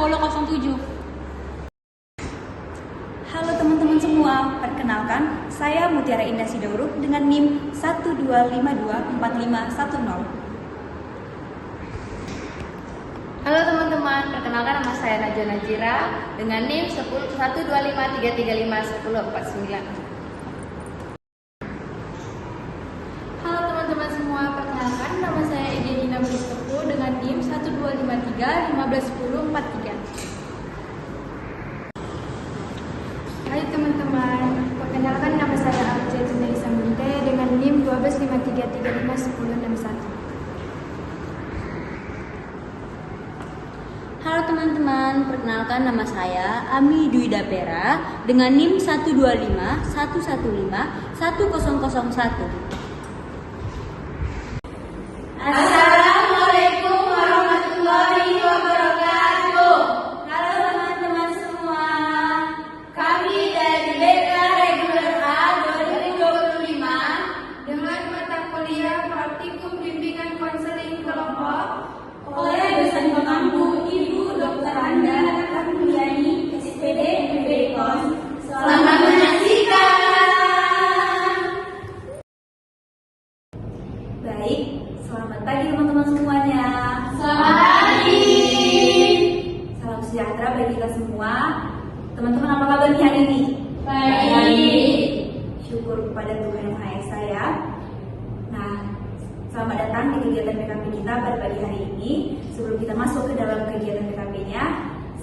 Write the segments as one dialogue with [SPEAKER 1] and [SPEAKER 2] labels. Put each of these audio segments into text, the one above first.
[SPEAKER 1] 1007.
[SPEAKER 2] Halo teman-teman semua, perkenalkan saya Mutiara Indah Sidauruk dengan NIM 12524510.
[SPEAKER 1] Halo teman-teman, perkenalkan nama saya Najwa Najira dengan NIM 125335149.
[SPEAKER 3] Halo teman-teman semua, perkenalkan nama saya Edelina Bristopo dengan NIM 1253151043.
[SPEAKER 4] Hai teman-teman, perkenalkan nama saya Arja Tunai Samunte dengan NIM 125335161.
[SPEAKER 2] Halo teman-teman, perkenalkan nama saya Ami Dwi Dapera dengan NIM 125115101.
[SPEAKER 5] Assalamualaikum warahmatullahi wabarakatuh. Halo teman-teman semua. Kami dari BK Reguler A 2025 dengan mata kuliah Praktikum Bimbingan Konseling Kelompok oleh dosen pengampu Ibu Dr. Anda Rahmulyani, SPD MPD Kons. Selamat menyaksikan.
[SPEAKER 2] Baik, selamat pagi teman-teman semuanya.
[SPEAKER 5] Selamat pagi.
[SPEAKER 2] Salam sejahtera bagi kita semua. Teman-teman, apa kabar nih hari ini?
[SPEAKER 5] Baik.
[SPEAKER 2] Syukur kepada Tuhan Yang Maha Esa ya. Nah, selamat datang di kegiatan PKP kita pada pagi hari ini. Sebelum kita masuk ke dalam kegiatan PKP-nya,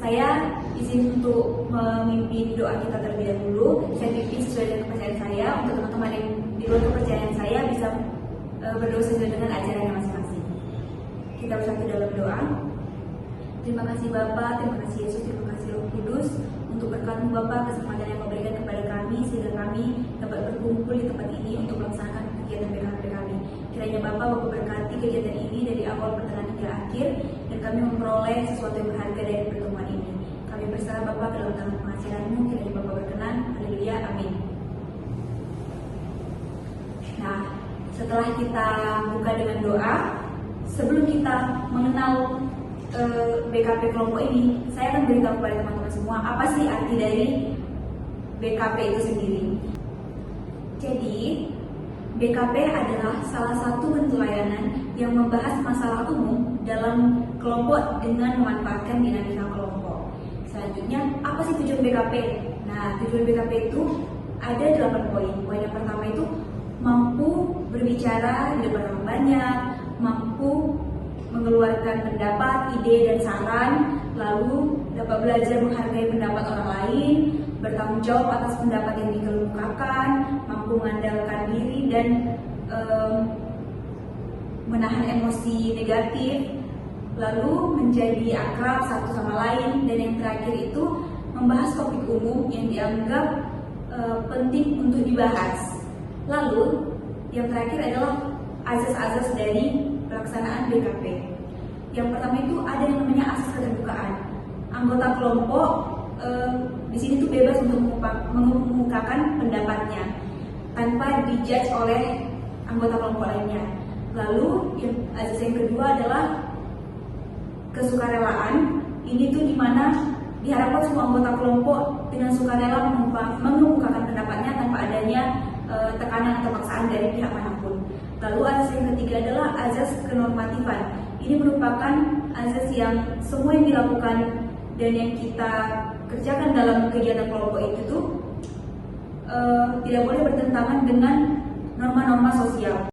[SPEAKER 2] saya izin untuk memimpin doa kita terlebih dahulu. Saya pimpin sesuai dengan kepercayaan saya. Untuk teman-teman yang di luar kepercayaan saya bisa berdoa sesuai dengan ajarannya masing-masing. Kita bersatu dalam doa. Terima kasih Bapa, terima kasih Yesus, terima kasih Roh Kudus untuk berkat-Mu Bapa, kesempatan yang Kau berikan kepada kami sehingga kami dapat berkumpul di tempat ini untuk melaksanakan kegiatan PKP kami. Kiranya Bapa berkati kegiatan ini dari awal pertengahan hingga akhir dan kami memperoleh sesuatu yang berharga dari pertemuan ini. Kami berserah Bapa ke dalam tangan pengajaran-Mu, kiranya Bapa berkenan. Haleluya, amin. Nah, setelah kita buka dengan doa, sebelum kita mengenal BKP kelompok ini, saya akan beritahu kepada teman-teman semua apa sih arti dari BKP itu sendiri. Jadi, BKP adalah salah satu bentuk layanan yang membahas masalah umum dalam kelompok dengan memanfaatkan dinamika kelompok. Selanjutnya, apa sih tujuan BKP? Nah, tujuan BKP itu ada 8 poin. Poin yang pertama itu mampu berbicara di depan orang banyak, mampu mengeluarkan pendapat, ide, dan saran, lalu dapat belajar menghargai pendapat orang lain, bertanggung jawab atas pendapat yang dikemukakan, mampu mengandalkan diri dan menahan emosi negatif, lalu menjadi akrab satu sama lain, dan yang terakhir itu membahas topik umum yang dianggap penting untuk dibahas. Lalu yang terakhir adalah azas-azas dari pelaksanaan BKP. Yang pertama itu ada yang namanya asas keterbukaan. Anggota kelompok di sini tuh bebas untuk mengemukakan pendapatnya tanpa dijudge oleh anggota kelompok lainnya. Lalu azas yang kedua adalah kesukarelaan. Ini tuh dimana diharapkan semua anggota kelompok dengan sukarela mengemukakan pendapatnya tanpa adanya tekanan atau paksaan dari pihak manapun. Lalu azas yang ketiga adalah azas kenormatifan. Ini merupakan azas yang semua yang dilakukan dan yang kita kerjakan dalam kegiatan kelompok itu tuh tidak boleh bertentangan dengan norma-norma sosial.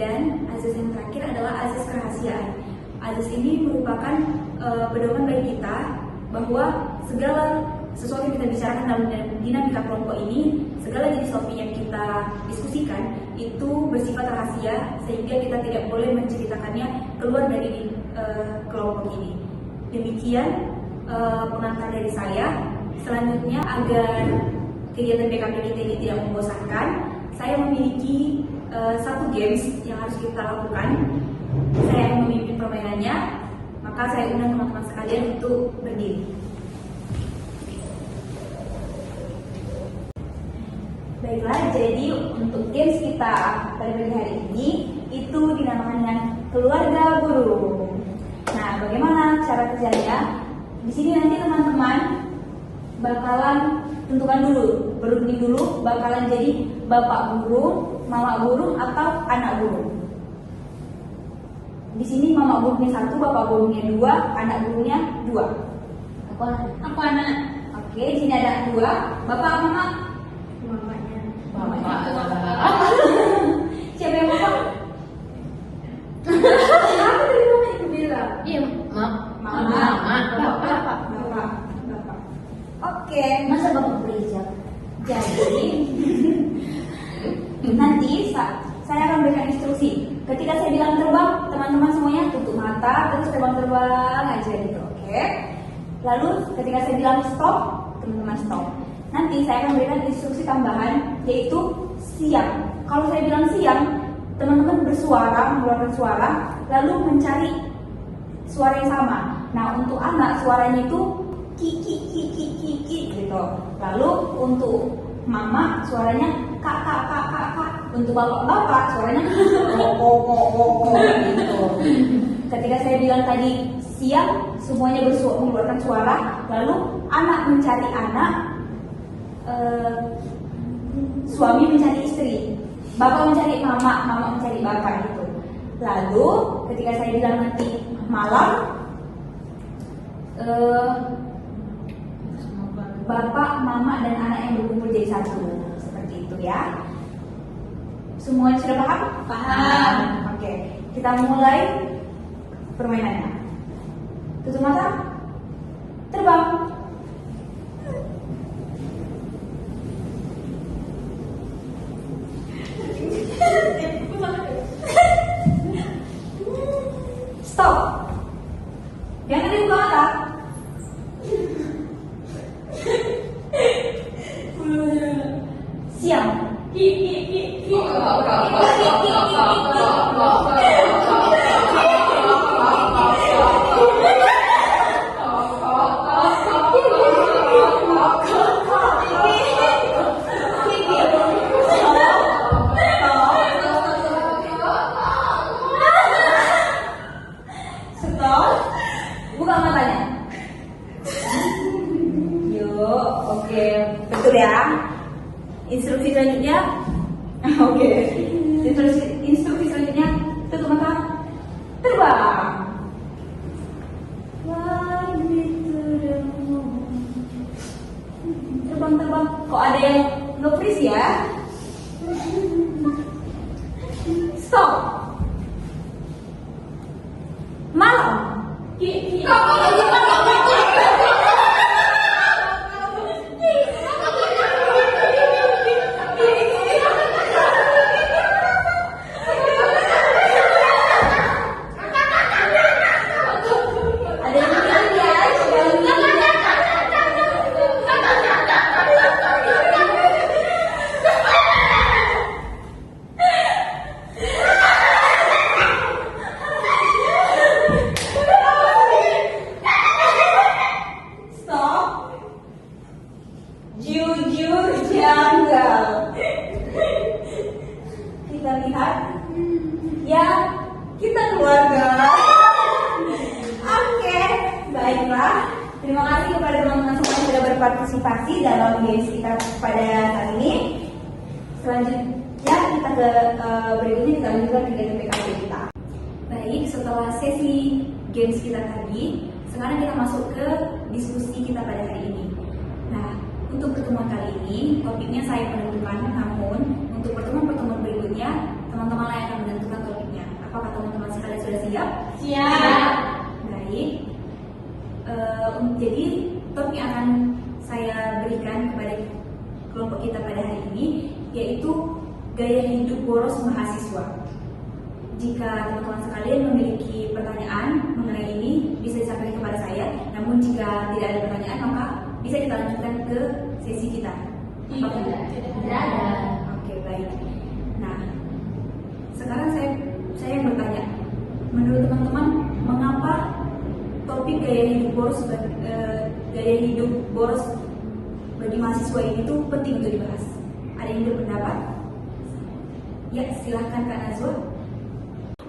[SPEAKER 2] Dan azas yang terakhir adalah azas kerahasiaan. Azas ini merupakan pedoman bagi kita bahwa segala sesuatu yang kita bicarakan dalam dinamika kelompok ini, segala jenis topik yang kita diskusikan itu bersifat rahasia sehingga kita tidak boleh menceritakannya keluar dari kelompok ini. Demikian pengantar dari saya. Selanjutnya, agar kegiatan BKP kita ini tidak membosankan, saya memiliki satu games yang harus kita lakukan. Saya yang memimpin permainannya, maka saya undang teman-teman sekalian untuk berdiri. Baiklah, jadi untuk games kita pada pagi hari ini itu dinamakan dengan keluarga burung. Nah, bagaimana cara kerjanya? di sini nanti teman-teman bakalan tentukan dulu, berunding dulu bakalan jadi bapak burung, mama burung atau anak burung. Di sini mama burungnya 1, bapak burungnya 2, anak burungnya 2.
[SPEAKER 5] Aku anak.
[SPEAKER 2] Oke, di sini ada 2, bapak mama. Siapa yang bapak?
[SPEAKER 5] Kenapa dari mama itu bilang?
[SPEAKER 1] Iya,
[SPEAKER 2] Bapak. Oke,
[SPEAKER 1] Masa bapak berijab?
[SPEAKER 2] jadi nanti saya akan berikan instruksi. Ketika saya bilang terbang, teman-teman semuanya tutup mata terus terbang-terbang aja gitu, oke? Lalu ketika saya bilang stop, teman-teman stop. Nanti saya akan berikan instruksi tambahan yaitu siang. Kalau saya bilang siang, teman-teman bersuara, mengeluarkan suara, lalu mencari suara yang sama. Nah, untuk anak suaranya itu ki gitu. Lalu untuk mama suaranya kak. Untuk bapak suaranya kok gitu. Ketika saya bilang tadi siang, semuanya mengeluarkan suara, lalu anak mencari anak, suami mencari istri, bapak mencari mama mencari bapak gitu. Lalu ketika saya bilang nanti malam, bapak, mama, dan anak yang berkumpul jadi satu, seperti itu ya. Semua sudah paham?
[SPEAKER 5] Paham.
[SPEAKER 2] Oke, kita mulai permainannya. Tutup mata, terbang. Stop. Jangan dibuka mata. Siang. Stop. Buka matanya. Yuk, oke, betul ya. Instruksi selanjutnya, oke. Instruksi selanjutnya, tutup mata, terbang. Fly me to the moon. Terbang. Kok ada yang nge-freeze ya? Stop. Malam. Ada yang bilang ya, stop. Jujur janggal. Kita lihat ya, kita keluarga. Oke, baiklah. Terima kasih kepada teman-teman semua yang sudah berpartisipasi dalam games kita pada saat ini. Selanjutnya kita ke berikutnya kita lanjutkan ke PKP kita. Baik, setelah sesi games kita tadi, sekarang kita masuk ke diskusi kita pada hari ini. Nah, untuk pertemuan kali ini topiknya saya menentukan, namun untuk pertemuan-pertemuan berikutnya teman-teman lain akan menentukan topiknya. Apakah teman-teman sekalian sudah siap?
[SPEAKER 5] Siap.
[SPEAKER 2] Baik. Jadi topik yang akan saya berikan kepada kelompok kita pada hari ini yaitu gaya hidup boros mahasiswa. Jika teman-teman sekalian memiliki pertanyaan mengenai ini bisa disampaikan kepada saya. Namun jika tidak ada pertanyaan maka bisa kita lanjutkan ke sesi kita.
[SPEAKER 1] Tidak ada.
[SPEAKER 2] Oke, baik. Nah, sekarang saya bertanya, menurut teman-teman mengapa topik gaya hidup boros bagi mahasiswa ini tuh penting untuk dibahas? Ada yang berpendapat? Ya, silahkan Kak Nazwa.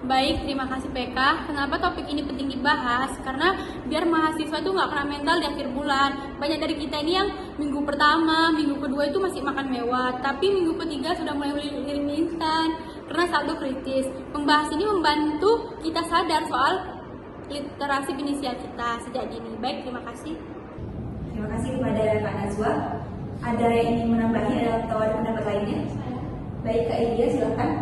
[SPEAKER 3] Baik, terima kasih PK. Kenapa topik ini penting dibahas? Karena biar mahasiswa itu nggak kena mental di akhir bulan. Banyak dari kita ini yang minggu pertama, minggu kedua itu masih makan mewah, tapi minggu ketiga sudah mulai beli mie instan karena saldo kritis. Membahas ini membantu kita sadar soal literasi finansial kita sejak dini. Baik, terima kasih.
[SPEAKER 2] Terima kasih kepada Kak Najwa. Ada yang ingin menambahi atau ada pendapat lainnya? Baik, Kak Idia, silakan.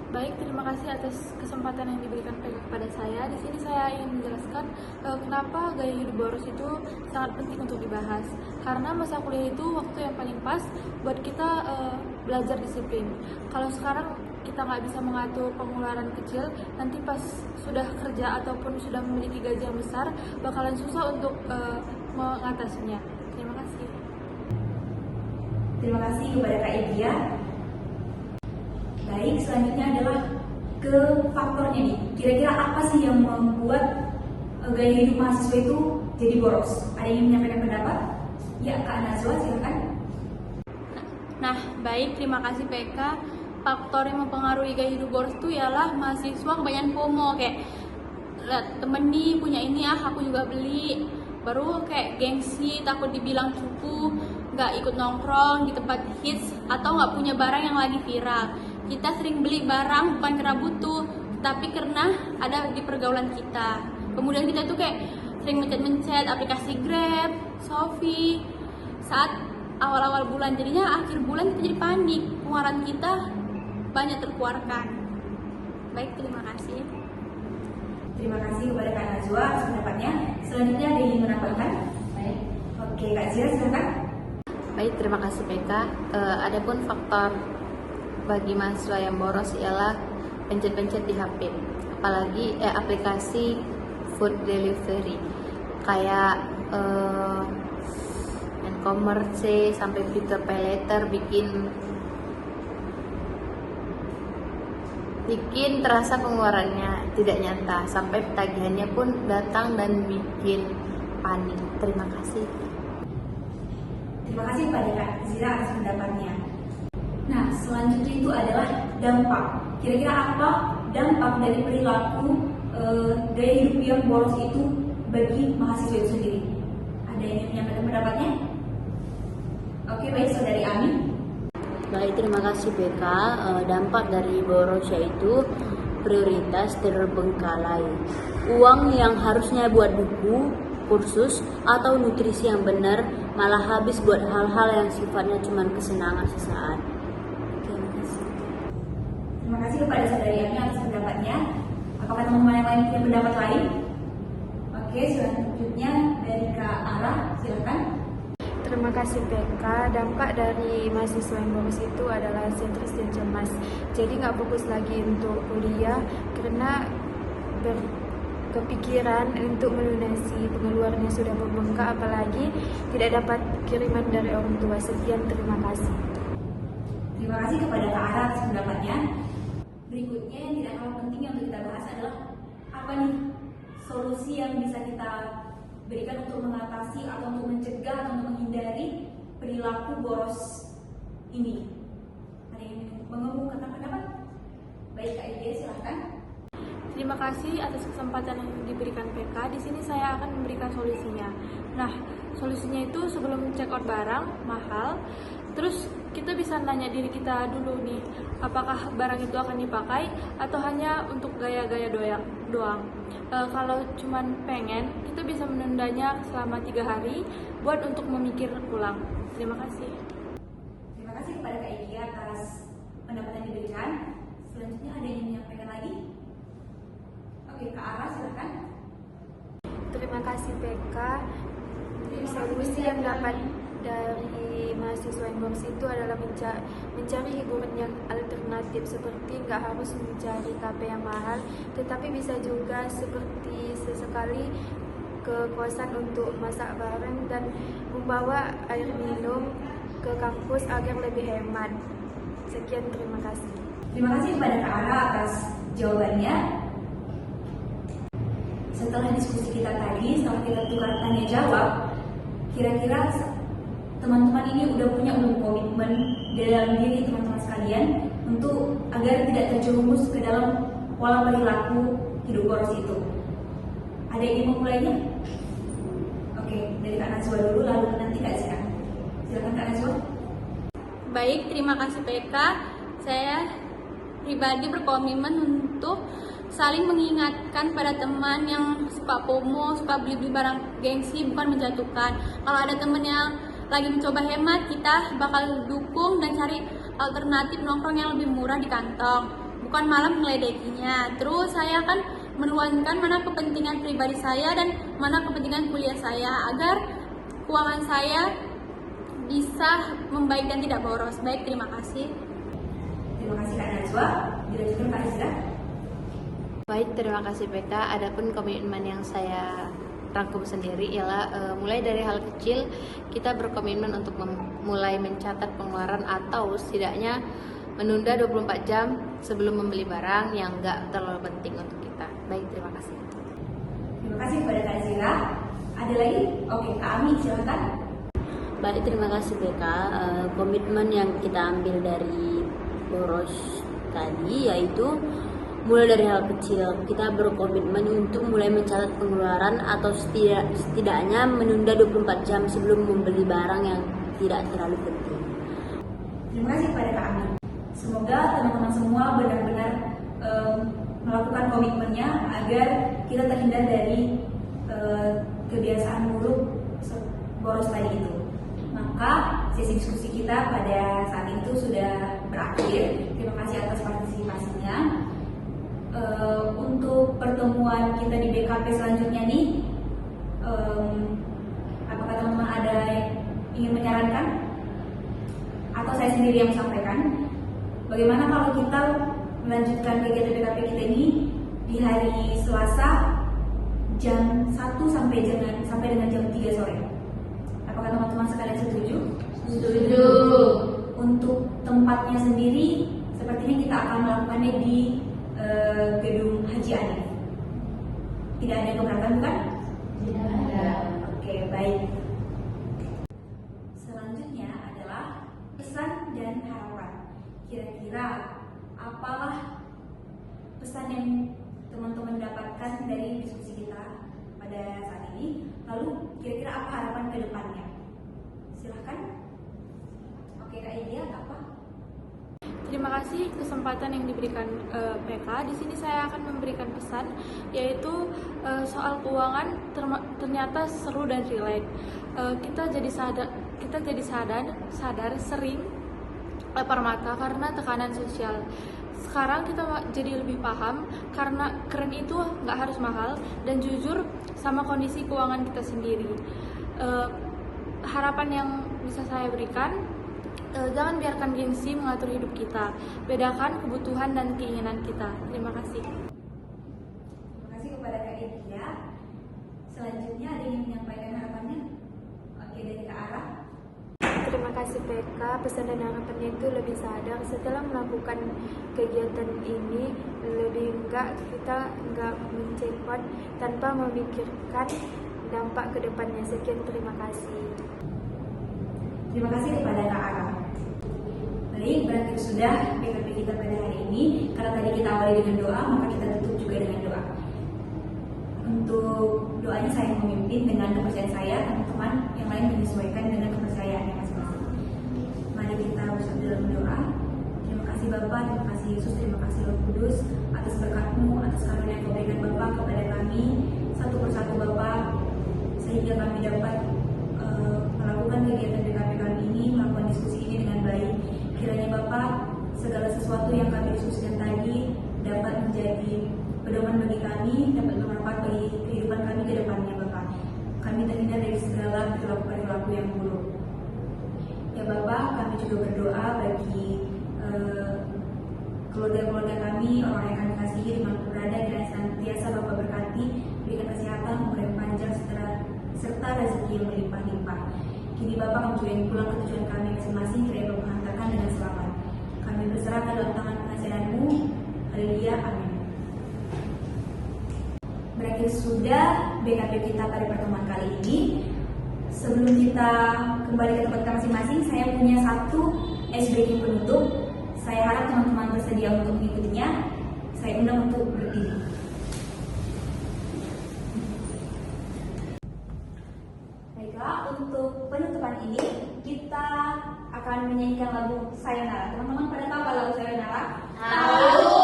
[SPEAKER 3] Baik, terima kasih atas kesempatan yang diberikan kepada saya. Di sini saya ingin menjelaskan kenapa gaya hidup boros itu sangat penting untuk dibahas. Karena masa kuliah itu waktu yang paling pas buat kita belajar disiplin. Kalau sekarang kita nggak bisa mengatur pengeluaran kecil, nanti pas sudah kerja ataupun sudah memiliki gaji yang besar, bakalan susah untuk mengatasinya. Terima kasih.
[SPEAKER 2] Terima kasih kepada Kak Idia. Baik, selanjutnya adalah ke faktornya nih. Kira-kira apa sih yang membuat gaya hidup mahasiswa itu jadi boros? Ada yang menyampaikan pendapat? Ya, Kak Najwa, silakan.
[SPEAKER 3] Nah, baik, terima kasih PK. Faktor yang mempengaruhi gaya hidup boros itu ialah mahasiswa kebanyakan FOMO, kayak lihat temen nih punya ini aku juga beli. Baru kayak gengsi, takut dibilang cupu, nggak ikut nongkrong di tempat hits, atau nggak punya barang yang lagi viral. Kita sering beli barang bukan karena butuh, tapi karena ada di pergaulan kita. Kemudian kita tuh kayak sering mencet-mencet aplikasi Grab, Shopee saat awal-awal bulan. Jadinya akhir bulan kita jadi panik, pengeluaran kita banyak terkeluarkan. Baik, terima kasih.
[SPEAKER 2] Terima kasih kepada Kak Najwa atas pendapatnya. Selanjutnya ada yang ingin menambahkan? Baik. Oke, Kak Zira, silakan.
[SPEAKER 1] Baik, terima kasih PK. Adapun faktor bagi mahasiswa yang boros ialah pencet-pencet di HP, apalagi aplikasi food delivery kayak e-commerce sampai fitur pay later bikin terasa pengeluarannya tidak nyata, sampai tagihannya pun datang dan bikin panik. Terima kasih.
[SPEAKER 2] Terima kasih kepada Kak Zira atas pendapatnya. Nah, selanjutnya itu adalah dampak. Kira-kira apa dampak dari perilaku gaya hidup yang boros itu bagi mahasiswa itu sendiri? Ada yang ingin menyampaikan pendapatnya? Oke, baik, Saudari Ami.
[SPEAKER 6] Baik, terima kasih PK. Dampak dari boros yaitu prioritas terbengkalai. Uang yang harusnya buat buku, kursus, atau nutrisi yang benar malah habis buat hal-hal yang sifatnya cuma kesenangan sesaat. Terima kasih.
[SPEAKER 2] Terima kasih kepada Saudari Ami atas pendapatnya. Apakah teman-teman yang lain punya pendapat lain? Oke, selanjutnya dari Kak Ara, silakan.
[SPEAKER 4] Terima kasih PK. Dampak dari mahasiswa yang boros itu adalah stres dan cemas. Jadi nggak fokus lagi untuk kuliah karena berkepikiran untuk melunasi pengeluaran yang sudah membengkak, apalagi tidak dapat kiriman dari orang tua. Sekian, terima kasih.
[SPEAKER 2] Terima kasih kepada Kak Ara atas pendapatnya. Berikutnya yang tidak kalah penting yang kita bahas adalah apa nih solusi yang bisa kita berikan untuk mengatasi atau untuk mencegah atau untuk menghindari perilaku boros ini. Ada yang mengemukakan pendapat? Baik, Kak Idia, silahkan.
[SPEAKER 3] Terima kasih atas kesempatan yang diberikan PK. Di sini saya akan memberikan solusinya. Nah, solusinya itu sebelum check out barang mahal, terus kita bisa nanya diri kita dulu nih, apakah barang itu akan dipakai atau hanya untuk gaya-gaya doang. Kalau cuman pengen, kita bisa menundanya selama 3 hari buat untuk memikir ulang. Terima kasih.
[SPEAKER 2] Terima kasih kepada Kak Idia atas pendapat yang diberikan. Selanjutnya ada yang menyampaikan lagi? Oke, Kak Ara, silakan.
[SPEAKER 4] Terima kasih PK. Solusi yang dapat dari mahasiswa yang boros itu adalah mencari hiburan yang alternatif, seperti nggak harus mencari kafe yang mahal, tetapi bisa juga seperti sesekali ke kosan untuk masak bareng dan membawa air minum ke kampus agar lebih hemat. Sekian, terima kasih.
[SPEAKER 2] Terima kasih kepada Kak Ara atas jawabannya. Setelah diskusi kita tadi, setelah kita tukar tanya jawab, kira-kira teman-teman ini udah punya komitmen dalam diri teman-teman sekalian untuk agar tidak terjerumus ke dalam pola perilaku hidup boros itu. Ada yang ingin memulainya? Oke, dari Kak Najwa dulu, lalu nanti Kak Zira. Silakan Kak Najwa.
[SPEAKER 3] Baik, terima kasih PK. Saya pribadi berkomitmen untuk saling mengingatkan pada teman yang suka FOMO, suka beli-beli barang gengsi, bukan menjatuhkan. Kalau ada teman yang lagi mencoba hemat, kita bakal dukung dan cari alternatif nongkrong yang lebih murah di kantong, bukan malah mengeledekinya. Terus saya akan menuangkan mana kepentingan pribadi saya dan mana kepentingan kuliah saya agar keuangan saya bisa membaik dan tidak boros. Baik, terima kasih.
[SPEAKER 2] Terima kasih Kak Najwa. Dilanjutkan Kak Zira.
[SPEAKER 1] Baik, terima kasih PK. Adapun komitmen yang saya rangkum sendiri ialah mulai dari hal kecil kita berkomitmen untuk mulai mencatat pengeluaran atau setidaknya menunda 24 jam sebelum membeli barang yang enggak terlalu penting untuk kita. Baik, terima kasih.
[SPEAKER 2] Terima kasih kepada Kak Zira. Ada lagi? Oke, Kak Ami silakan.
[SPEAKER 6] Baik, terima kasih BK. Komitmen yang kita ambil dari boros tadi yaitu mulai dari hal kecil. Kita berkomitmen untuk mulai mencatat pengeluaran atau setidaknya menunda 24 jam sebelum membeli barang yang tidak terlalu penting.
[SPEAKER 2] Terima kasih kepada Kak Ami. Semoga teman-teman semua benar-benar melakukan komitmennya agar kita terhindar dari kebiasaan buruk boros tadi itu. Maka sesi diskusi kita pada saat itu sudah berakhir. Terima kasih atas partisipasinya. Untuk pertemuan kita di BKP selanjutnya nih, apakah teman-teman ada yang ingin menyarankan? Atau saya sendiri yang sampaikan? Bagaimana kalau kita melanjutkan kegiatan BKP kita ini di hari Selasa jam 1 sampai dengan jam 3 sore? Apakah teman-teman sekalian setuju?
[SPEAKER 3] Setuju.
[SPEAKER 2] Untuk tempatnya sendiri, sepertinya kita akan melakukannya di gedung Haji Anif. Tidak ada yang keberatan bukan?
[SPEAKER 3] Tidak ada.
[SPEAKER 2] Oke, baik. Selanjutnya adalah pesan dan harapan. Kira-kira apalah pesan yang teman-teman dapatkan dari diskusi kita pada saat ini? Lalu kira-kira apa harapan ke depannya? Silahkan. Oke, Kak Idia, apa?
[SPEAKER 3] Terima kasih kesempatan yang diberikan PK. Di sini saya akan memberikan pesan, yaitu soal keuangan ternyata seru dan rileks. Kita jadi sadar sering lapar mata karena tekanan sosial. Sekarang kita jadi lebih paham karena keren itu nggak harus mahal dan jujur sama kondisi keuangan kita sendiri. Harapan yang bisa saya berikan, jangan biarkan gengsi mengatur hidup kita. Bedakan kebutuhan dan keinginan kita. Terima kasih.
[SPEAKER 2] Terima kasih kepada Kak Idia. Selanjutnya ada yang menyampaikan harapannya? Oke, dari Kak Ara.
[SPEAKER 4] Terima kasih PK. Pesan dan harapannya itu lebih sadar setelah melakukan kegiatan ini, lebih kita enggak mencekot tanpa memikirkan dampak ke depannya. Sekian, terima kasih.
[SPEAKER 2] Terima kasih kepada Kak Ara. Baik, berakhir sudah PKP kita pada hari ini. Karena tadi kita awali dengan doa, maka kita tutup juga dengan doa. Untuk doanya saya memimpin dengan kepercayaan saya, teman-teman yang lain menyesuaikan dengan kepercayaannya masing-masing. Mari kita bersatu dalam doa. Terima kasih Bapa, terima kasih Yesus, terima kasih Roh Kudus atas berkat-Mu, atas karunia yang Kau berikan Bapa kepada kami satu persatu Bapa, sehingga kami dapat melakukan kegiatan BKP kami ini, melakukan diskusi ini dengan baik. Kiranya Bapak, segala sesuatu yang kami diskusikan tadi dapat menjadi pedoman bagi kami, dapat bermanfaat bagi kehidupan kami ke depannya Bapak. Kami terhindar dari segala perilaku yang buruk. Ya Bapak, kami juga berdoa bagi keluarga-keluarga kami, orang yang kami kasihi dimanapun berada, dan senantiasa Bapak berkati, berikan kesehatan, umur yang panjang, serta rezeki yang melimpah-limpah. Kini Bapak, kami juga ingin pulang ke tujuan kami masing-masing, kiranya Bapak hantarkan dengan selamat. Kami berserah ke dalam tangan pengasihan-Mu. Haleluya, amin. Berakhir sudah BKP kita pada pertemuan kali ini. Sebelum kita kembali ke tempat kita masing-masing, saya punya satu ice breaking penutup. Saya harap teman-teman bersedia untuk mengikutinya. Saya undang untuk berdiri. Baiklah, untuk penutupan ini kita akan menyanyikan lagu Sayonara. Teman-teman pada tahu lagu Sayonara? Tahu.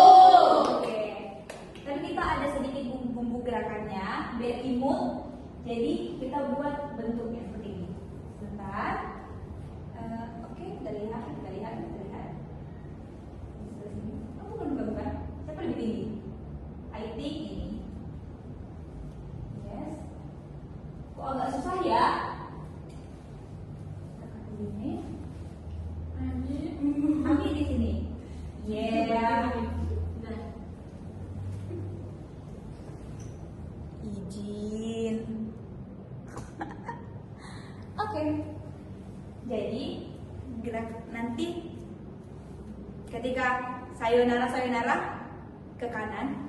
[SPEAKER 2] Oke. Tapi kita ada sedikit bumbu-bumbu gerakannya biar imut. Jadi kita buat bentuknya seperti ini. Sebentar. Oke, kita lihat. Oh, bukan. Siapa lebih tinggi? I think ini. Yes. Kok agak susah ya? Ini. Ami di sini. Yeah. Izin. Oke. Jadi gerak nanti ketika sayonara ke kanan,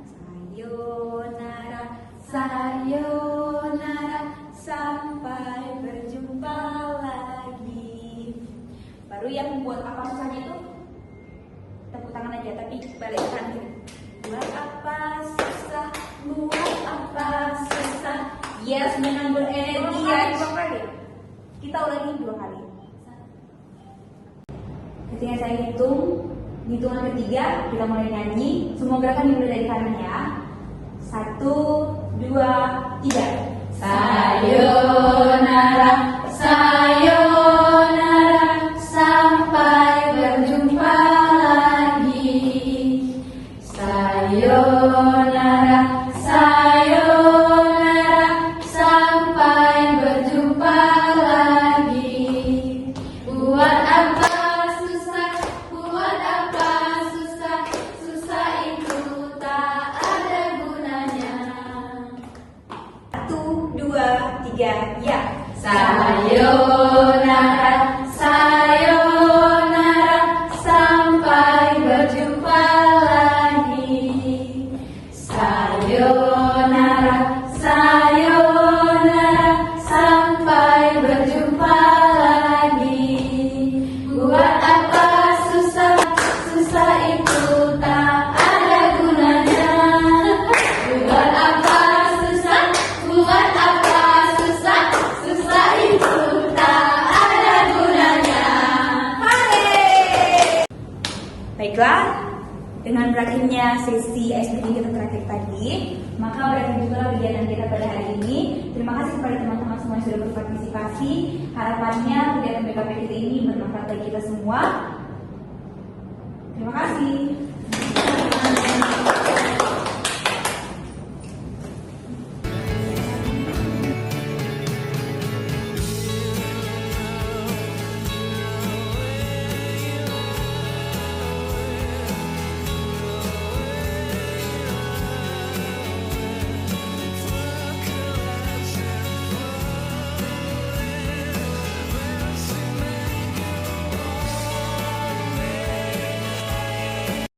[SPEAKER 2] sayonara sampai berjumpa lagi. Baru yang buat apa susahnya itu tepuk tangan aja, tapi balik ke kanan. Buat apa susah, yes, dengan berenergi ya. Kita ulangi 2 kali. Ketika saya hitung, hitungan ketiga kita mulai nyanyi. Semua gerakan dimulai dari kanan ya. 1, 2, 3. Sayonara, sampai berjumpa lagi. Sayonara, sampai berjumpa lagi. Buat apa susah itu tak ada gunanya. 1, 2, 3, ya. Sayonara, sampai berjumpa lagi. Sayonara, sampai berjumpa lagi. Buat apa susah itu tak ada gunanya. Buat apa susah itu tak ada gunanya. Baiklah, dengan berakhirnya sesi SPD kita terakhir tadi, maka berakhir juga kegiatan kita pada hari ini. Terima kasih kepada teman-teman semua yang sudah berpartisipasi. Harapannya kegiatan BKP kita ini bermanfaat bagi kita semua. Terima kasih.